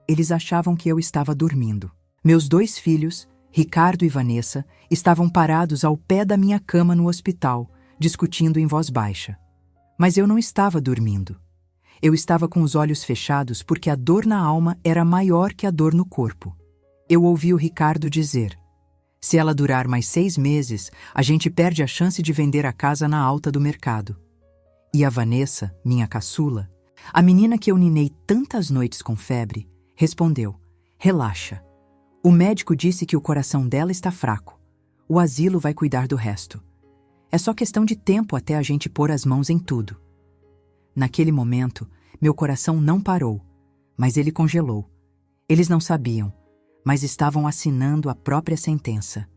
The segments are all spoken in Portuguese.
Eles achavam que eu estava dormindo. Meus 2 filhos, Ricardo e Vanessa, estavam parados ao pé da minha cama no hospital, discutindo em voz baixa. Mas eu não estava dormindo. Eu estava com os olhos fechados porque a dor na alma era maior que a dor no corpo. Eu ouvi o Ricardo dizer: se ela durar mais 6 meses, a gente perde a chance de vender a casa na alta do mercado. E a Vanessa, minha caçula, a menina que eu ninei tantas noites com febre, respondeu: relaxa. O médico disse que o coração dela está fraco. O asilo vai cuidar do resto. É só questão de tempo até a gente pôr as mãos em tudo. Naquele momento, meu coração não parou, mas ele congelou. Eles não sabiam, mas estavam assinando a própria sentença.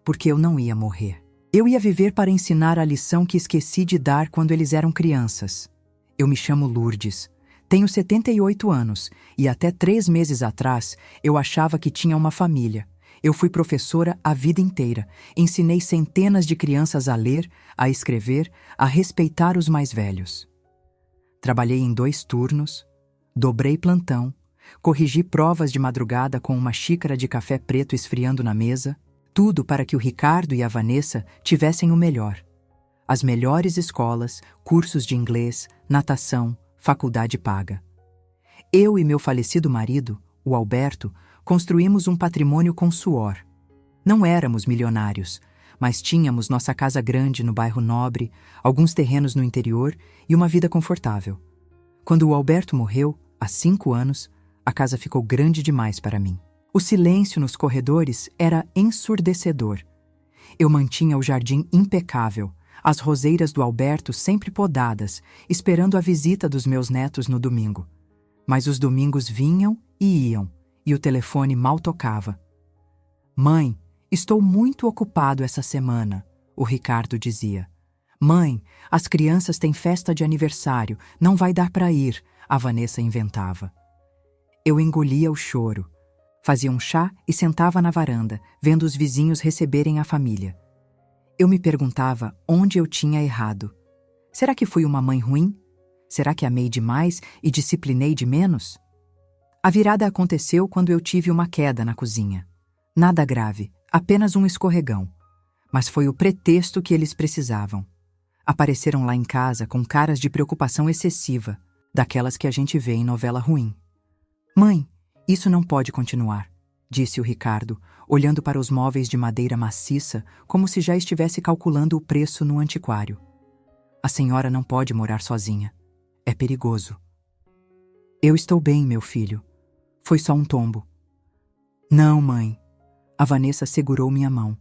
Porque eu não ia morrer. Eu ia viver para ensinar a lição que esqueci de dar quando eles eram crianças. Eu me chamo Lourdes. Tenho 78 anos e até 3 meses atrás eu achava que tinha uma família. Eu fui professora a vida inteira. Ensinei centenas de crianças a ler, a escrever, a respeitar os mais velhos. Trabalhei em 2 turnos, dobrei plantão, corrigi provas de madrugada com uma xícara de café preto esfriando na mesa, tudo para que o Ricardo e a Vanessa tivessem o melhor. As melhores escolas, cursos de inglês, natação, faculdade paga. Eu e meu falecido marido, o Alberto, construímos um patrimônio com suor. Não éramos milionários, mas tínhamos nossa casa grande no bairro Nobre, alguns terrenos no interior e uma vida confortável. Quando o Alberto morreu, há 5 anos, a casa ficou grande demais para mim. O silêncio nos corredores era ensurdecedor. Eu mantinha o jardim impecável, as roseiras do Alberto sempre podadas, esperando a visita dos meus netos no domingo. Mas os domingos vinham e iam, e o telefone mal tocava. Mãe, estou muito ocupado essa semana, o Ricardo dizia. Mãe, as crianças têm festa de aniversário, não vai dar para ir, a Vanessa inventava. Eu engolia o choro. Fazia um chá e sentava na varanda, vendo os vizinhos receberem a família. Eu me perguntava onde eu tinha errado. Será que fui uma mãe ruim? Será que amei demais e disciplinei de menos? A virada aconteceu quando eu tive uma queda na cozinha. Nada grave, apenas um escorregão. Mas foi o pretexto que eles precisavam. Apareceram lá em casa com caras de preocupação excessiva, daquelas que a gente vê em novela ruim. Mãe, isso não pode continuar, disse o Ricardo, olhando para os móveis de madeira maciça como se já estivesse calculando o preço no antiquário. A senhora não pode morar sozinha. É perigoso. Eu estou bem, meu filho. Foi só um tombo. Não, mãe. A Vanessa segurou minha mão.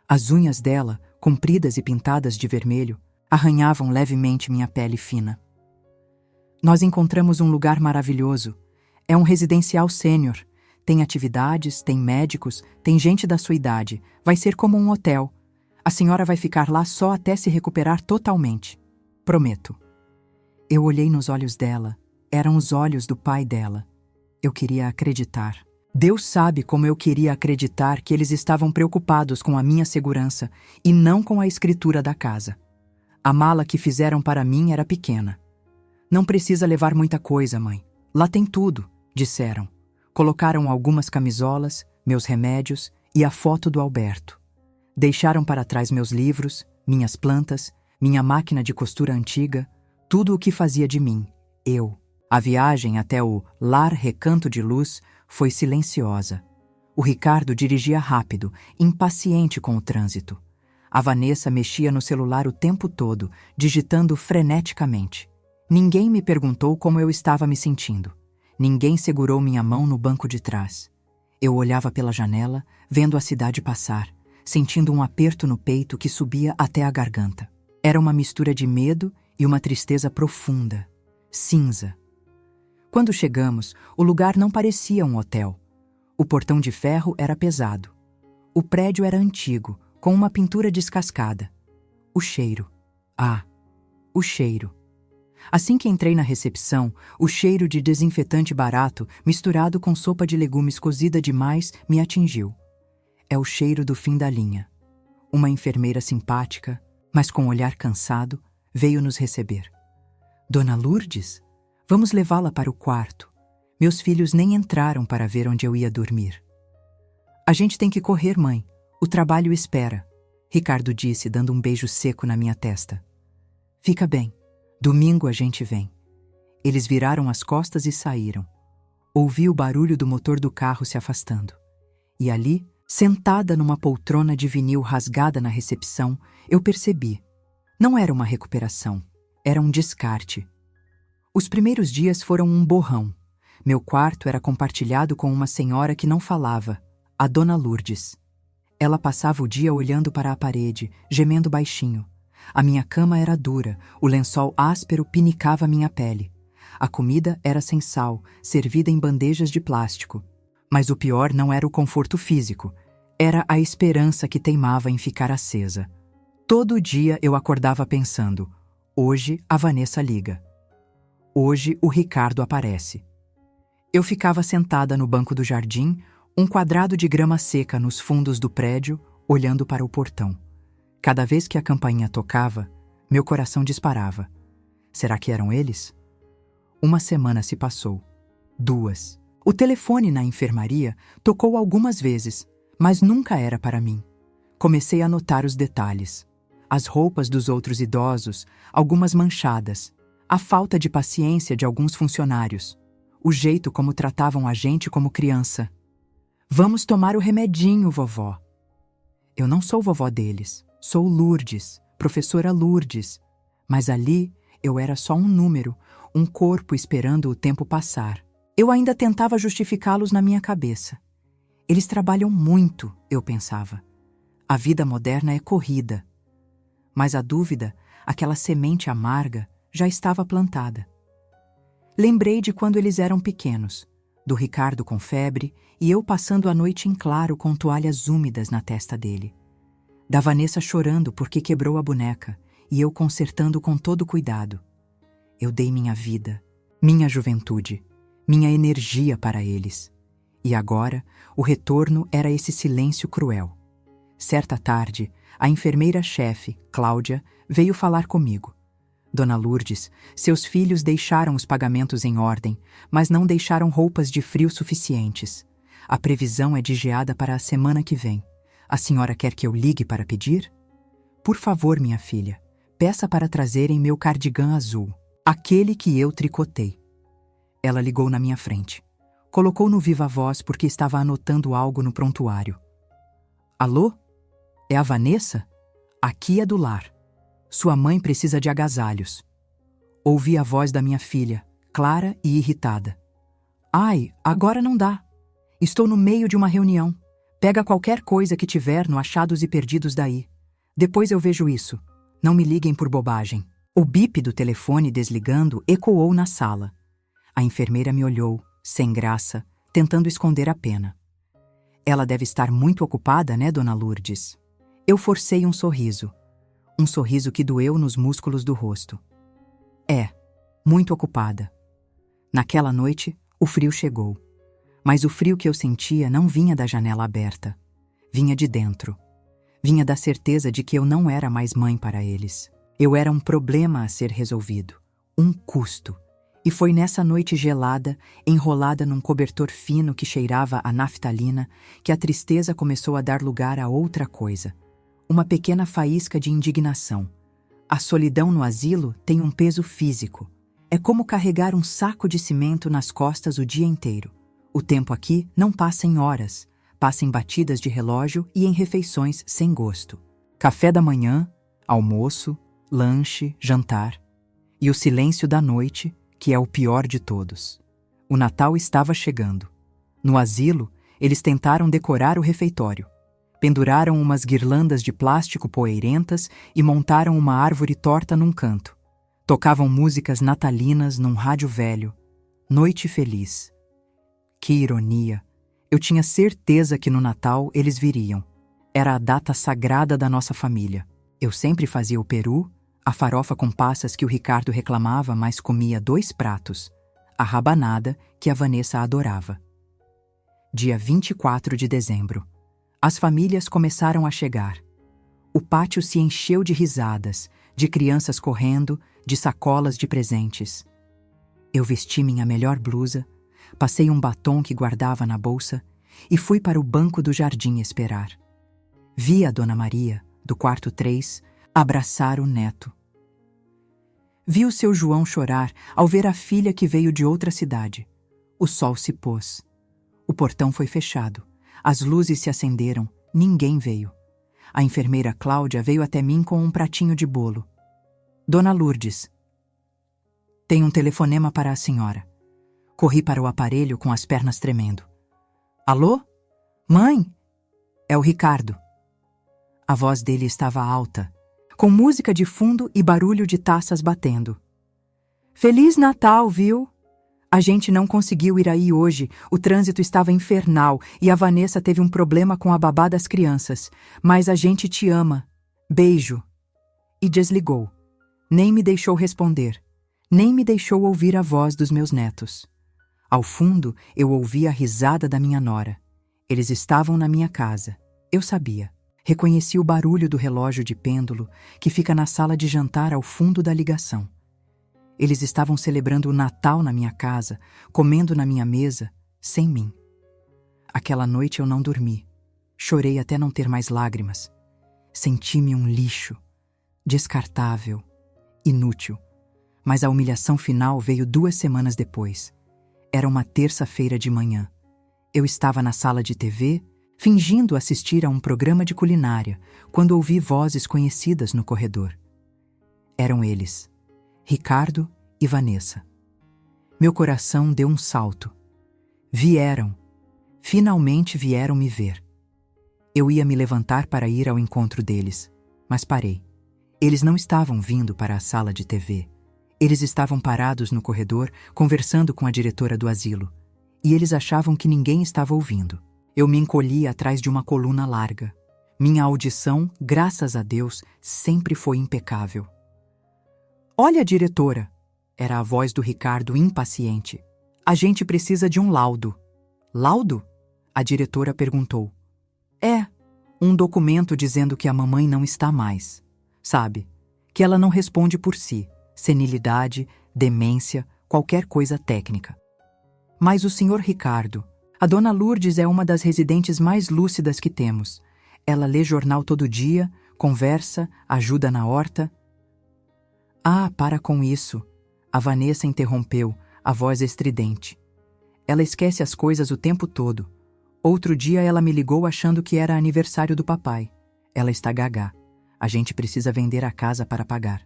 As unhas dela, compridas e pintadas de vermelho, arranhavam levemente minha pele fina. Nós encontramos um lugar maravilhoso. É um residencial sênior. Tem atividades, tem médicos, tem gente da sua idade. Vai ser como um hotel. A senhora vai ficar lá só até se recuperar totalmente. Prometo. Eu olhei nos olhos dela. Eram os olhos do pai dela. Eu queria acreditar. Deus sabe como eu queria acreditar que eles estavam preocupados com a minha segurança e não com a escritura da casa. A mala que fizeram para mim era pequena. Não precisa levar muita coisa, mãe. Lá tem tudo, disseram. Colocaram algumas camisolas, meus remédios e a foto do Alberto. Deixaram para trás meus livros, minhas plantas, minha máquina de costura antiga, tudo o que fazia de mim, eu. A viagem até o Lar Recanto de Luz foi silenciosa. O Ricardo dirigia rápido, impaciente com o trânsito. A Vanessa mexia no celular o tempo todo, digitando freneticamente. Ninguém me perguntou como eu estava me sentindo. Ninguém segurou minha mão no banco de trás. Eu olhava pela janela, vendo a cidade passar, sentindo um aperto no peito que subia até a garganta. Era uma mistura de medo e uma tristeza profunda, cinza. Quando chegamos, o lugar não parecia um hotel. O portão de ferro era pesado. O prédio era antigo, com uma pintura descascada. O cheiro. Ah, o cheiro. Assim que entrei na recepção, o cheiro de desinfetante barato, misturado com sopa de legumes cozida demais, me atingiu. É o cheiro do fim da linha. Uma enfermeira simpática, mas com um olhar cansado, veio nos receber. Dona Lourdes? Vamos levá-la para o quarto. Meus filhos nem entraram para ver onde eu ia dormir. A gente tem que correr, mãe. O trabalho espera, Ricardo disse, dando um beijo seco na minha testa. Fica bem. Domingo a gente vem. Eles viraram as costas e saíram. Ouvi o barulho do motor do carro se afastando. E ali, sentada numa poltrona de vinil rasgada na recepção, eu percebi. Não era uma recuperação, era um descarte. Os primeiros dias foram um borrão. Meu quarto era compartilhado com uma senhora que não falava, a Dona Lourdes. Ela passava o dia olhando para a parede, gemendo baixinho. A minha cama era dura, o lençol áspero pinicava minha pele. A comida era sem sal, servida em bandejas de plástico. Mas o pior não era o conforto físico, era a esperança que teimava em ficar acesa. Todo dia eu acordava pensando, hoje a Vanessa liga. Hoje o Ricardo aparece. Eu ficava sentada no banco do jardim, um quadrado de grama seca nos fundos do prédio, olhando para o portão. Cada vez que a campainha tocava, meu coração disparava. Será que eram eles? Uma semana se passou. 2. O telefone na enfermaria tocou algumas vezes, mas nunca era para mim. Comecei a notar os detalhes. As roupas dos outros idosos, algumas manchadas, a falta de paciência de alguns funcionários, o jeito como tratavam a gente como criança. Vamos tomar o remedinho, vovó. Eu não sou vovó deles, sou Lourdes, professora Lourdes. Mas ali eu era só um número, um corpo esperando o tempo passar. Eu ainda tentava justificá-los na minha cabeça. Eles trabalham muito, eu pensava. A vida moderna é corrida. Mas a dúvida, aquela semente amarga, já estava plantada. Lembrei de quando eles eram pequenos, do Ricardo com febre e eu passando a noite em claro com toalhas úmidas na testa dele. Da Vanessa chorando porque quebrou a boneca e eu consertando com todo cuidado. Eu dei minha vida, minha juventude, minha energia para eles. E agora, o retorno era esse silêncio cruel. Certa tarde, a enfermeira-chefe, Cláudia, veio falar comigo. Dona Lourdes, seus filhos deixaram os pagamentos em ordem, mas não deixaram roupas de frio suficientes. A previsão é de geada para a semana que vem. A senhora quer que eu ligue para pedir? Por favor, minha filha, peça para trazerem meu cardigã azul, aquele que eu tricotei. Ela ligou na minha frente. Colocou no viva-voz porque estava anotando algo no prontuário. Alô? É a Vanessa? Aqui é do lar. Sua mãe precisa de agasalhos. Ouvi a voz da minha filha, clara e irritada. Ai, agora não dá. Estou no meio de uma reunião. Pega qualquer coisa que tiver no achados e perdidos daí. Depois eu vejo isso. Não me liguem por bobagem. O bip do telefone desligando ecoou na sala. A enfermeira me olhou, sem graça, tentando esconder a pena. Ela deve estar muito ocupada, né, Dona Lourdes? Eu forcei um sorriso que doeu nos músculos do rosto. É, muito ocupada. Naquela noite, o frio chegou. Mas o frio que eu sentia não vinha da janela aberta. Vinha de dentro. Vinha da certeza de que eu não era mais mãe para eles. Eu era um problema a ser resolvido. Um custo. E foi nessa noite gelada, enrolada num cobertor fino que cheirava a naftalina, que a tristeza começou a dar lugar a outra coisa. Uma pequena faísca de indignação. A solidão no asilo tem um peso físico. É como carregar um saco de cimento nas costas o dia inteiro. O tempo aqui não passa em horas, passa em batidas de relógio e em refeições sem gosto. Café da manhã, almoço, lanche, jantar. E o silêncio da noite, que é o pior de todos. O Natal estava chegando. No asilo, eles tentaram decorar o refeitório. Penduraram umas guirlandas de plástico poeirentas e montaram uma árvore torta num canto. Tocavam músicas natalinas num rádio velho. Noite feliz. Que ironia! Eu tinha certeza que no Natal eles viriam. Era a data sagrada da nossa família. Eu sempre fazia o peru, a farofa com passas que o Ricardo reclamava, mas comia 2 pratos. A rabanada, que a Vanessa adorava. Dia 24 de dezembro. As famílias começaram a chegar. O pátio se encheu de risadas, de crianças correndo, de sacolas de presentes. Eu vesti minha melhor blusa, passei um batom que guardava na bolsa e fui para o banco do jardim esperar. Vi a Dona Maria, do quarto 3, abraçar o neto. Vi o seu João chorar ao ver a filha que veio de outra cidade. O sol se pôs. O portão foi fechado. As luzes se acenderam. Ninguém veio. A enfermeira Cláudia veio até mim com um pratinho de bolo. Dona Lourdes, tem um telefonema para a senhora. Corri para o aparelho com as pernas tremendo. Alô? Mãe? É o Ricardo. A voz dele estava alta, com música de fundo e barulho de taças batendo. Feliz Natal, viu? A gente não conseguiu ir aí hoje, o trânsito estava infernal e a Vanessa teve um problema com a babá das crianças. Mas a gente te ama. Beijo. E desligou. Nem me deixou responder. Nem me deixou ouvir a voz dos meus netos. Ao fundo, eu ouvi a risada da minha nora. Eles estavam na minha casa. Eu sabia. Reconheci o barulho do relógio de pêndulo que fica na sala de jantar ao fundo da ligação. Eles estavam celebrando o Natal na minha casa, comendo na minha mesa, sem mim. Aquela noite eu não dormi. Chorei até não ter mais lágrimas. Senti-me um lixo, descartável, inútil. Mas a humilhação final veio 2 semanas depois. Era uma terça-feira de manhã. Eu estava na sala de TV, fingindo assistir a um programa de culinária, quando ouvi vozes conhecidas no corredor. Eram eles, Ricardo e Vanessa. Meu coração deu um salto. Finalmente vieram me ver. Eu ia me levantar para ir ao encontro deles, mas parei. Eles não estavam vindo para a sala de TV. Eles estavam parados no corredor, conversando com a diretora do asilo. E eles achavam que ninguém estava ouvindo. Eu me encolhi atrás de uma coluna larga. Minha audição, graças a Deus, sempre foi impecável. Olha, diretora, era a voz do Ricardo impaciente. A gente precisa de um laudo. Laudo? A diretora perguntou. É, um documento dizendo que a mamãe não está mais. Sabe, que ela não responde por si. Senilidade, demência, qualquer coisa técnica. Mas o senhor Ricardo, a dona Lourdes é uma das residentes mais lúcidas que temos. Ela lê jornal todo dia, conversa, ajuda na horta. Ah, para com isso. A Vanessa interrompeu, a voz estridente. Ela esquece as coisas o tempo todo. Outro dia ela me ligou achando que era aniversário do papai. Ela está gagá. A gente precisa vender a casa para pagar.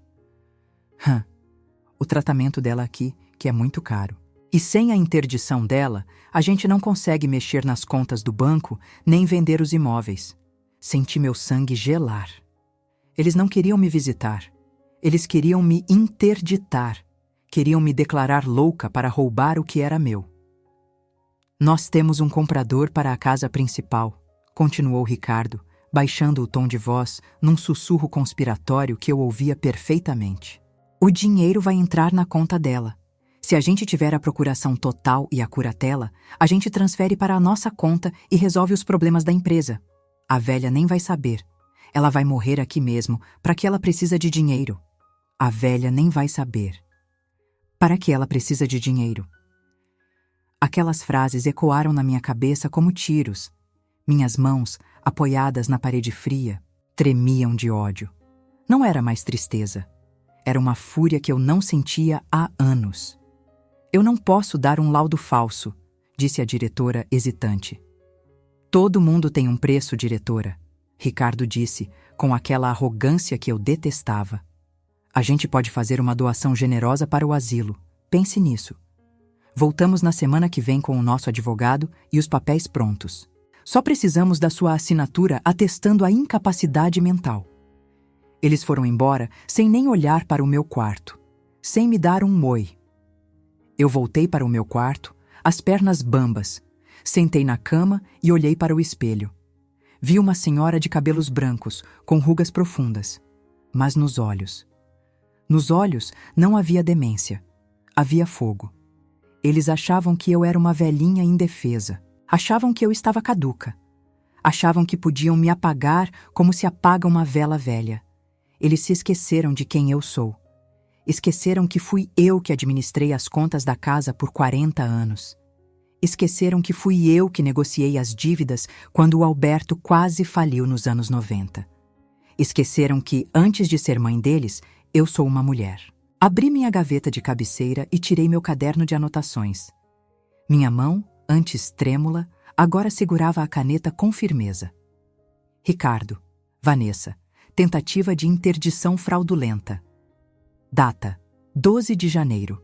O tratamento dela aqui, que é muito caro. E sem a interdição dela, a gente não consegue mexer nas contas do banco nem vender os imóveis. Senti meu sangue gelar. Eles não queriam me visitar. Eles queriam me interditar. Queriam me declarar louca para roubar o que era meu. Nós temos um comprador para a casa principal, continuou Ricardo, baixando o tom de voz num sussurro conspiratório que eu ouvia perfeitamente. O dinheiro vai entrar na conta dela. Se a gente tiver a procuração total e a curatela, a gente transfere para a nossa conta e resolve os problemas da empresa. A velha nem vai saber. Ela vai morrer aqui mesmo. Para que ela precisa de dinheiro? A velha nem vai saber. Para que ela precisa de dinheiro? Aquelas frases ecoaram na minha cabeça como tiros. Minhas mãos, apoiadas na parede fria, tremiam de ódio. Não era mais tristeza. Era uma fúria que eu não sentia há anos. Eu não posso dar um laudo falso, disse a diretora hesitante. Todo mundo tem um preço, diretora, Ricardo disse, com aquela arrogância que eu detestava. A gente pode fazer uma doação generosa para o asilo. Pense nisso. Voltamos na semana que vem com o nosso advogado e os papéis prontos. Só precisamos da sua assinatura atestando a incapacidade mental. Eles foram embora sem nem olhar para o meu quarto, sem me dar um oi. Eu voltei para o meu quarto, as pernas bambas, sentei na cama e olhei para o espelho. Vi uma senhora de cabelos brancos, com rugas profundas, mas nos olhos. Nos olhos não havia demência, havia fogo. Eles achavam que eu era uma velhinha indefesa, achavam que eu estava caduca, achavam que podiam me apagar como se apaga uma vela velha. Eles se esqueceram de quem eu sou. Esqueceram que fui eu que administrei as contas da casa por 40 anos. Esqueceram que fui eu que negociei as dívidas quando o Alberto quase faliu nos anos 90. Esqueceram que, antes de ser mãe deles, eu sou uma mulher. Abri minha gaveta de cabeceira e tirei meu caderno de anotações. Minha mão, antes trêmula, agora segurava a caneta com firmeza. Ricardo, Vanessa, tentativa de interdição fraudulenta. Data: 12 de janeiro.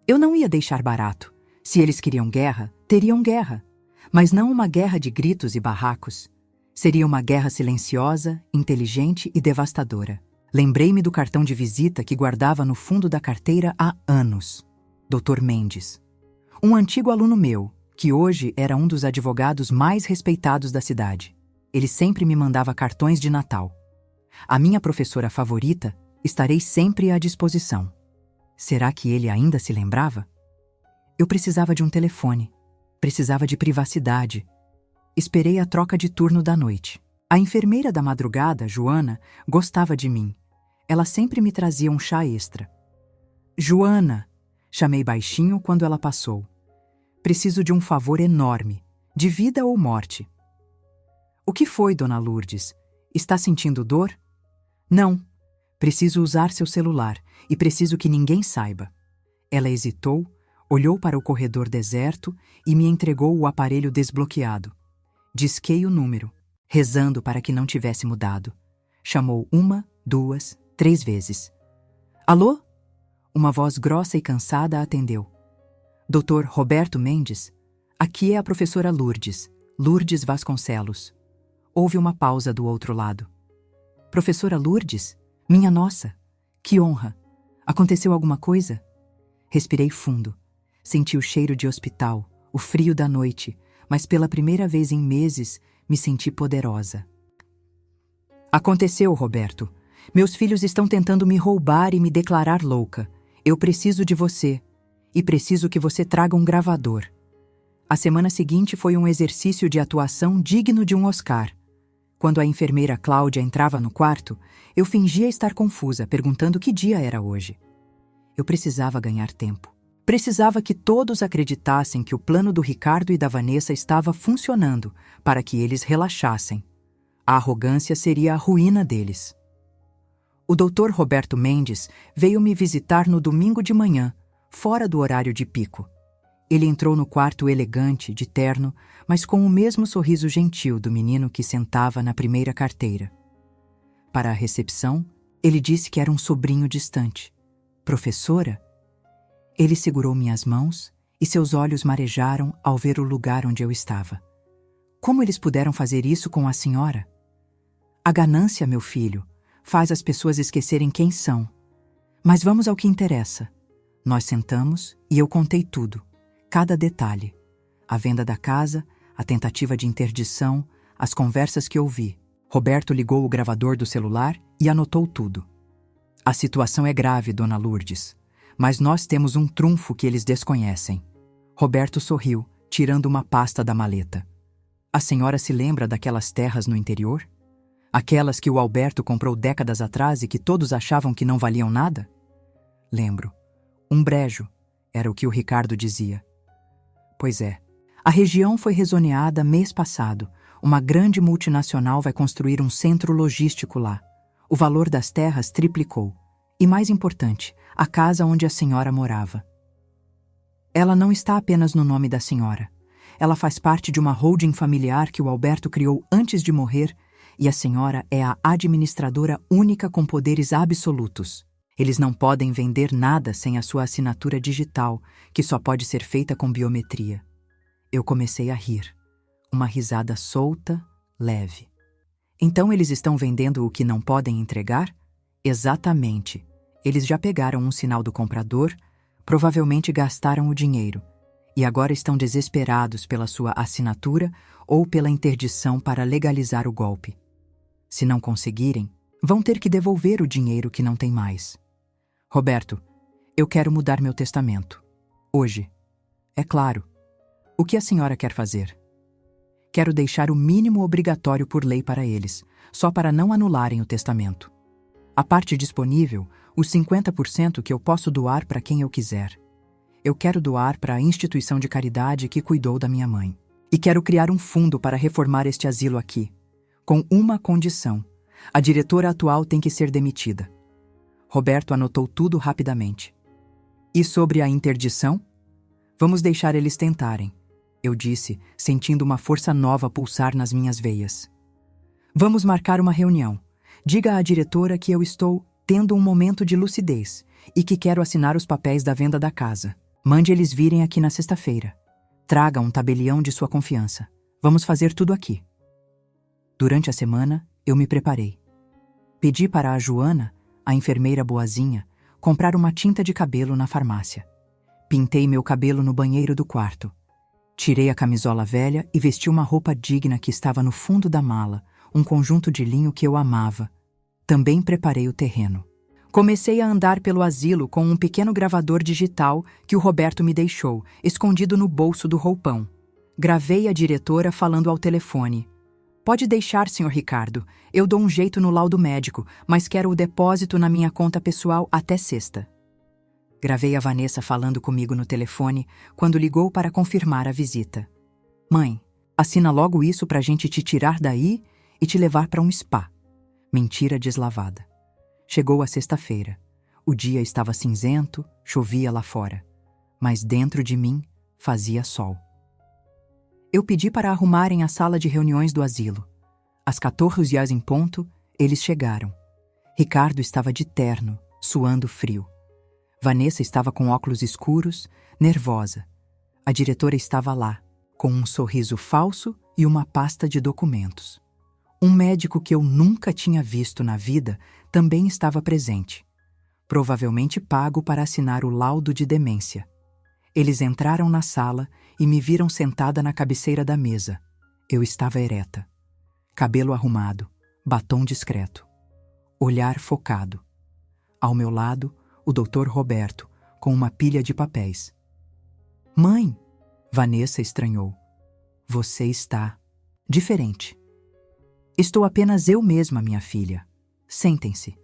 Eu não ia deixar barato. Se eles queriam guerra, teriam guerra. Mas não uma guerra de gritos e barracos. Seria uma guerra silenciosa, inteligente e devastadora. Lembrei-me do cartão de visita que guardava no fundo da carteira há anos. Dr. Mendes. Um antigo aluno meu, que hoje era um dos advogados mais respeitados da cidade. Ele sempre me mandava cartões de Natal. A minha professora favorita, estarei sempre à disposição. Será que ele ainda se lembrava? Eu precisava de um telefone. Precisava de privacidade. Esperei a troca de turno da noite. A enfermeira da madrugada, Joana, gostava de mim. Ela sempre me trazia um chá extra. Joana, chamei baixinho quando ela passou. Preciso de um favor enorme, de vida ou morte. O que foi, dona Lourdes? Está sentindo dor? Não. Preciso usar seu celular e preciso que ninguém saiba. Ela hesitou, olhou para o corredor deserto e me entregou o aparelho desbloqueado. Disquei o número, rezando para que não tivesse mudado. Chamou 1, 2, 3 vezes. Alô? Uma voz grossa e cansada atendeu. Dr. Roberto Mendes? Aqui é a professora Lourdes, Lourdes Vasconcelos. Houve uma pausa do outro lado. Professora Lourdes? Minha nossa! Que honra! Aconteceu alguma coisa? Respirei fundo. Senti o cheiro de hospital, o frio da noite, mas pela primeira vez em meses me senti poderosa. Aconteceu, Roberto. Meus filhos estão tentando me roubar e me declarar louca. Eu preciso de você. E preciso que você traga um gravador. A semana seguinte foi um exercício de atuação digno de um Oscar. Quando a enfermeira Cláudia entrava no quarto, eu fingia estar confusa, perguntando que dia era hoje. Eu precisava ganhar tempo. Precisava que todos acreditassem que o plano do Ricardo e da Vanessa estava funcionando para que eles relaxassem. A arrogância seria a ruína deles. O Dr. Roberto Mendes veio me visitar no domingo de manhã, fora do horário de pico. Ele entrou no quarto elegante, de terno, mas com o mesmo sorriso gentil do menino que sentava na primeira carteira. Para a recepção, ele disse que era um sobrinho distante. Professora? Ele segurou minhas mãos e seus olhos marejaram ao ver o lugar onde eu estava. Como eles puderam fazer isso com a senhora? A ganância, meu filho, faz as pessoas esquecerem quem são. Mas vamos ao que interessa. Nós sentamos e eu contei tudo, cada detalhe. A venda da casa, a tentativa de interdição, as conversas que ouvi. Roberto ligou o gravador do celular e anotou tudo. A situação é grave, dona Lourdes, mas nós temos um trunfo que eles desconhecem. Roberto sorriu, tirando uma pasta da maleta. A senhora se lembra daquelas terras no interior? Aquelas que o Alberto comprou décadas atrás e que todos achavam que não valiam nada? Lembro. Um brejo, era o que o Ricardo dizia. Pois é. A região foi rezoneada mês passado. Uma grande multinacional vai construir um centro logístico lá. O valor das terras triplicou. E mais importante, a casa onde a senhora morava. Ela não está apenas no nome da senhora. Ela faz parte de uma holding familiar que o Alberto criou antes de morrer e a senhora é a administradora única com poderes absolutos. Eles não podem vender nada sem a sua assinatura digital, que só pode ser feita com biometria. Eu comecei a rir. Uma risada solta, leve. Então eles estão vendendo o que não podem entregar? Exatamente. Eles já pegaram um sinal do comprador, provavelmente gastaram o dinheiro, e agora estão desesperados pela sua assinatura ou pela interdição para legalizar o golpe. Se não conseguirem, vão ter que devolver o dinheiro que não tem mais. Roberto, eu quero mudar meu testamento. Hoje. É claro. O que a senhora quer fazer? Quero deixar o mínimo obrigatório por lei para eles, só para não anularem o testamento. A parte disponível, os 50% que eu posso doar para quem eu quiser. Eu quero doar para a instituição de caridade que cuidou da minha mãe. E quero criar um fundo para reformar este asilo aqui. Com uma condição. A diretora atual tem que ser demitida. Roberto anotou tudo rapidamente. E sobre a interdição? Vamos deixar eles tentarem, eu disse, sentindo uma força nova pulsar nas minhas veias. Vamos marcar uma reunião. Diga à diretora que eu estou tendo um momento de lucidez e que quero assinar os papéis da venda da casa. Mande eles virem aqui na sexta-feira. Traga um tabelião de sua confiança. Vamos fazer tudo aqui. Durante a semana, eu me preparei. Pedi para a Joana, a enfermeira boazinha, comprar uma tinta de cabelo na farmácia. Pintei meu cabelo no banheiro do quarto. Tirei a camisola velha e vesti uma roupa digna que estava no fundo da mala, um conjunto de linho que eu amava. Também preparei o terreno. Comecei a andar pelo asilo com um pequeno gravador digital que o Roberto me deixou, escondido no bolso do roupão. Gravei a diretora falando ao telefone. Pode deixar, Sr. Ricardo. Eu dou um jeito no laudo médico, mas quero o depósito na minha conta pessoal até sexta. Gravei a Vanessa falando comigo no telefone quando ligou para confirmar a visita. Mãe, assina logo isso pra gente te tirar daí e te levar para um spa. Mentira deslavada. Chegou a sexta-feira. O dia estava cinzento, chovia lá fora. Mas dentro de mim fazia sol. Eu pedi para arrumarem a sala de reuniões do asilo. Às 14h em ponto, eles chegaram. Ricardo estava de terno, suando frio. Vanessa estava com óculos escuros, nervosa. A diretora estava lá, com um sorriso falso e uma pasta de documentos. Um médico que eu nunca tinha visto na vida também estava presente, provavelmente pago para assinar o laudo de demência. Eles entraram na sala e me viram sentada na cabeceira da mesa. Eu estava ereta. Cabelo arrumado, batom discreto. Olhar focado. Ao meu lado, o Dr. Roberto, com uma pilha de papéis. Mãe! Vanessa estranhou. Você está diferente. Estou apenas eu mesma, minha filha. Sentem-se.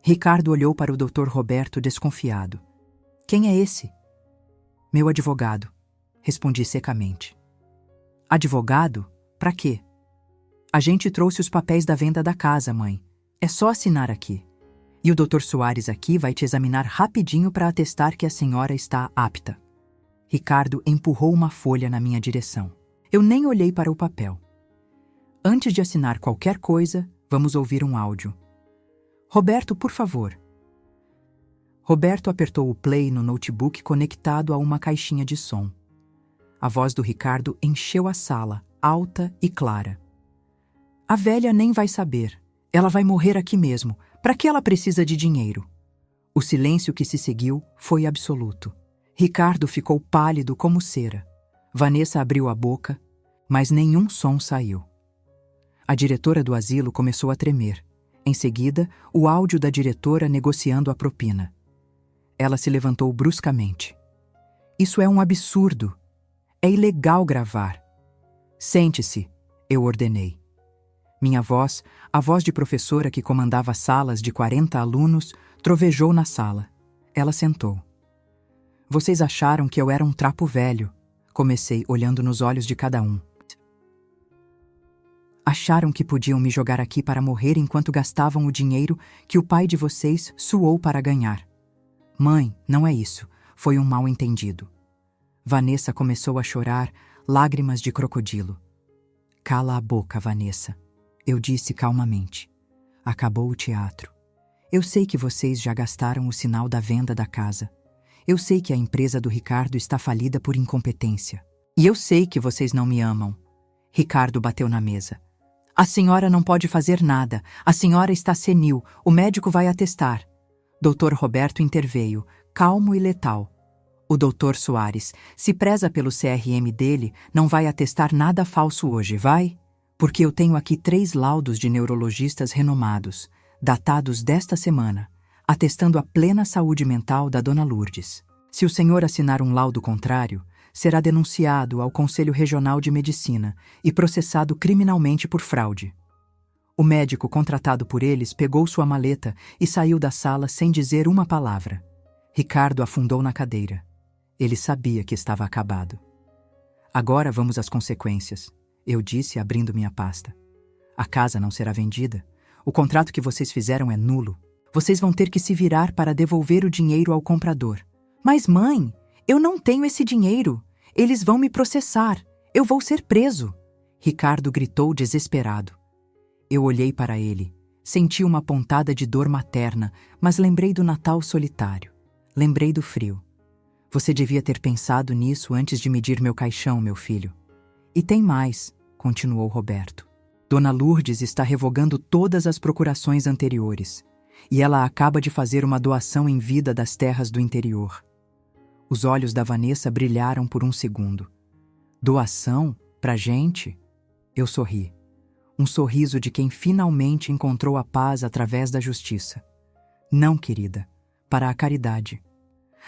Ricardo olhou para o Dr. Roberto desconfiado. Quem é esse? Meu advogado, respondi secamente. Advogado? Para quê? A gente trouxe os papéis da venda da casa, mãe. É só assinar aqui. E o Dr. Soares aqui vai te examinar rapidinho para atestar que a senhora está apta. Ricardo empurrou uma folha na minha direção. Eu nem olhei para o papel. Antes de assinar qualquer coisa, vamos ouvir um áudio. Roberto, por favor. Roberto apertou o play no notebook conectado a uma caixinha de som. A voz do Ricardo encheu a sala, alta e clara. A velha nem vai saber. Ela vai morrer aqui mesmo. Para que ela precisa de dinheiro? O silêncio que se seguiu foi absoluto. Ricardo ficou pálido como cera. Vanessa abriu a boca, mas nenhum som saiu. A diretora do asilo começou a tremer. Em seguida, o áudio da diretora negociando a propina. Ela se levantou bruscamente. Isso é um absurdo. É ilegal gravar. Sente-se, eu ordenei. Minha voz, a voz de professora que comandava salas de 40 alunos, trovejou na sala. Ela sentou. Vocês acharam que eu era um trapo velho, comecei olhando nos olhos de cada um. Acharam que podiam me jogar aqui para morrer enquanto gastavam o dinheiro que o pai de vocês suou para ganhar. Mãe, não é isso. Foi um mal-entendido. Vanessa começou a chorar, lágrimas de crocodilo. Cala a boca, Vanessa. Eu disse calmamente. Acabou o teatro. Eu sei que vocês já gastaram o sinal da venda da casa. Eu sei que a empresa do Ricardo está falida por incompetência. E eu sei que vocês não me amam. Ricardo bateu na mesa. A senhora não pode fazer nada. A senhora está senil. O médico vai atestar. Dr. Roberto interveio, calmo e letal. O Dr. Soares, se preza pelo CRM dele, não vai atestar nada falso hoje, vai? Porque eu tenho aqui 3 laudos de neurologistas renomados, datados desta semana, atestando a plena saúde mental da Dona Lourdes. Se o senhor assinar um laudo contrário, será denunciado ao Conselho Regional de Medicina e processado criminalmente por fraude. O médico contratado por eles pegou sua maleta e saiu da sala sem dizer uma palavra. Ricardo afundou na cadeira. Ele sabia que estava acabado. Agora vamos às consequências, eu disse, abrindo minha pasta. A casa não será vendida. O contrato que vocês fizeram é nulo. Vocês vão ter que se virar para devolver o dinheiro ao comprador. Mas, mãe, eu não tenho esse dinheiro. Eles vão me processar. Eu vou ser preso. Ricardo gritou desesperado. Eu olhei para ele. Senti uma pontada de dor materna, mas lembrei do Natal solitário. Lembrei do frio. Você devia ter pensado nisso antes de medir meu caixão, meu filho. E tem mais, continuou Roberto. Dona Lourdes está revogando todas as procurações anteriores, e ela acaba de fazer uma doação em vida das terras do interior. Os olhos da Vanessa brilharam por um segundo. Doação? Pra gente? Eu sorri. Um sorriso de quem finalmente encontrou a paz através da justiça. Não, querida, para a caridade.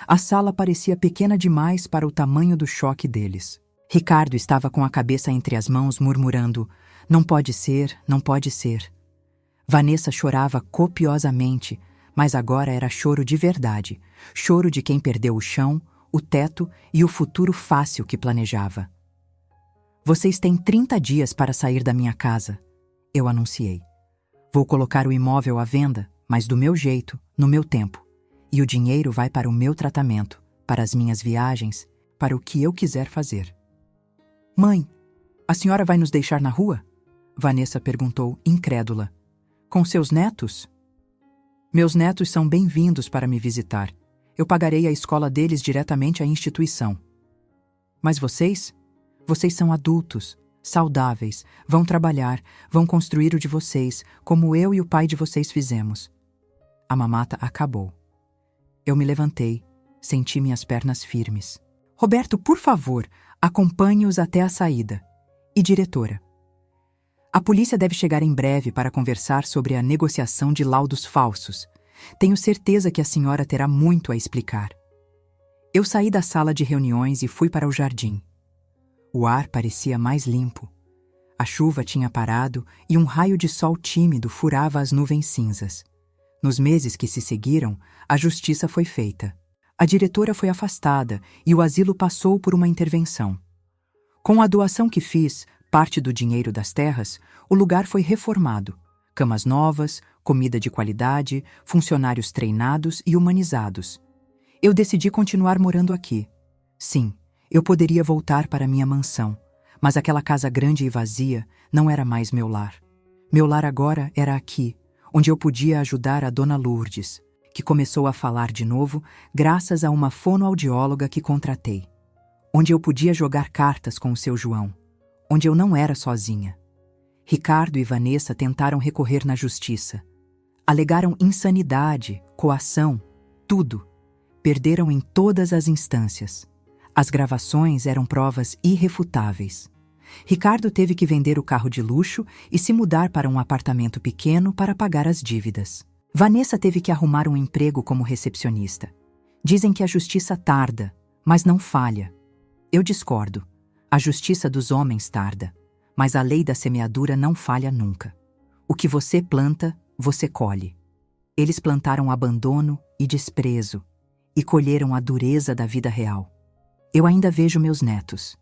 A sala parecia pequena demais para o tamanho do choque deles. Ricardo estava com a cabeça entre as mãos, murmurando: não pode ser, não pode ser. Vanessa chorava copiosamente, mas agora era choro de verdade, choro de quem perdeu o chão, o teto e o futuro fácil que planejava. Vocês têm 30 dias para sair da minha casa, eu anunciei. Vou colocar o imóvel à venda, mas do meu jeito, no meu tempo. E o dinheiro vai para o meu tratamento, para as minhas viagens, para o que eu quiser fazer. Mãe, a senhora vai nos deixar na rua? Vanessa perguntou, incrédula. Com seus netos? Meus netos são bem-vindos para me visitar. Eu pagarei a escola deles diretamente à instituição. Mas vocês? Vocês são adultos, saudáveis, vão trabalhar, vão construir o de vocês, como eu e o pai de vocês fizemos. A mamata acabou. Eu me levantei, senti minhas pernas firmes. Roberto, por favor, acompanhe-os até a saída. E diretora? A polícia deve chegar em breve para conversar sobre a negociação de laudos falsos. Tenho certeza que a senhora terá muito a explicar. Eu saí da sala de reuniões e fui para o jardim. O ar parecia mais limpo. A chuva tinha parado e um raio de sol tímido furava as nuvens cinzas. Nos meses que se seguiram, a justiça foi feita. A diretora foi afastada e o asilo passou por uma intervenção. Com a doação que fiz, parte do dinheiro das terras, o lugar foi reformado. Camas novas, comida de qualidade, funcionários treinados e humanizados. Eu decidi continuar morando aqui. Sim, eu poderia voltar para minha mansão, mas aquela casa grande e vazia não era mais meu lar. Meu lar agora era aqui, onde eu podia ajudar a Dona Lourdes, que começou a falar de novo graças a uma fonoaudióloga que contratei. Onde eu podia jogar cartas com o seu João. Onde eu não era sozinha. Ricardo e Vanessa tentaram recorrer na justiça. Alegaram insanidade, coação, tudo. Perderam em todas as instâncias. As gravações eram provas irrefutáveis. Ricardo teve que vender o carro de luxo e se mudar para um apartamento pequeno para pagar as dívidas. Vanessa teve que arrumar um emprego como recepcionista. Dizem que a justiça tarda, mas não falha. Eu discordo. A justiça dos homens tarda, mas a lei da semeadura não falha nunca. O que você planta, você colhe. Eles plantaram abandono e desprezo e colheram a dureza da vida real. Eu ainda vejo meus netos.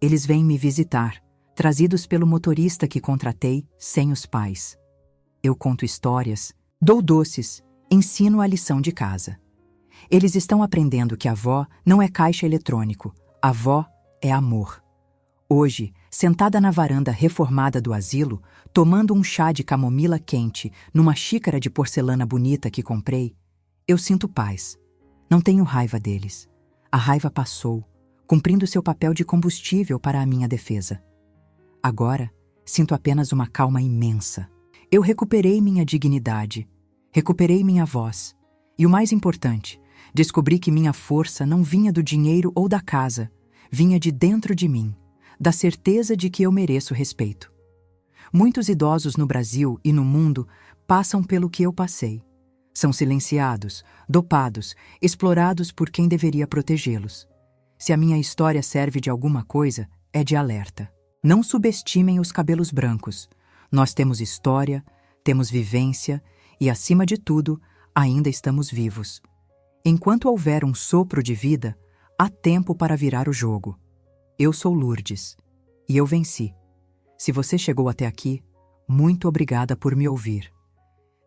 Eles vêm me visitar, trazidos pelo motorista que contratei sem os pais. Eu conto histórias, dou doces, ensino a lição de casa. Eles estão aprendendo que a avó não é caixa eletrônico, a avó é amor. Hoje, sentada na varanda reformada do asilo, tomando um chá de camomila quente numa xícara de porcelana bonita que comprei, eu sinto paz. Não tenho raiva deles. A raiva passou, cumprindo seu papel de combustível para a minha defesa. Agora, sinto apenas uma calma imensa. Eu recuperei minha dignidade, recuperei minha voz. E o mais importante, descobri que minha força não vinha do dinheiro ou da casa, vinha de dentro de mim, da certeza de que eu mereço respeito. Muitos idosos no Brasil e no mundo passam pelo que eu passei. São silenciados, dopados, explorados por quem deveria protegê-los. Se a minha história serve de alguma coisa, é de alerta. Não subestimem os cabelos brancos. Nós temos história, temos vivência e, acima de tudo, ainda estamos vivos. Enquanto houver um sopro de vida, há tempo para virar o jogo. Eu sou Lourdes e eu venci. Se você chegou até aqui, muito obrigada por me ouvir.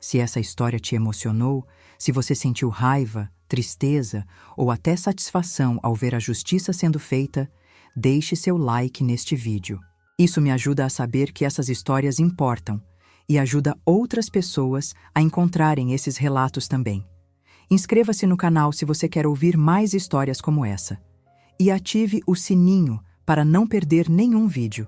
Se essa história te emocionou, se você sentiu raiva, tristeza ou até satisfação ao ver a justiça sendo feita, deixe seu like neste vídeo. Isso me ajuda a saber que essas histórias importam e ajuda outras pessoas a encontrarem esses relatos também. Inscreva-se no canal se você quer ouvir mais histórias como essa. E ative o sininho para não perder nenhum vídeo.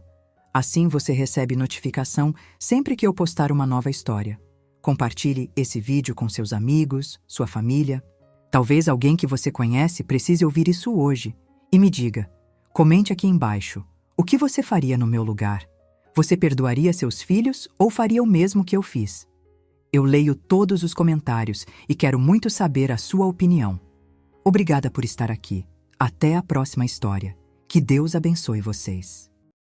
Assim você recebe notificação sempre que eu postar uma nova história. Compartilhe esse vídeo com seus amigos, sua família. Talvez alguém que você conhece precise ouvir isso hoje. E me diga, comente aqui embaixo, o que você faria no meu lugar? Você perdoaria seus filhos ou faria o mesmo que eu fiz? Eu leio todos os comentários e quero muito saber a sua opinião. Obrigada por estar aqui. Até a próxima história. Que Deus abençoe vocês.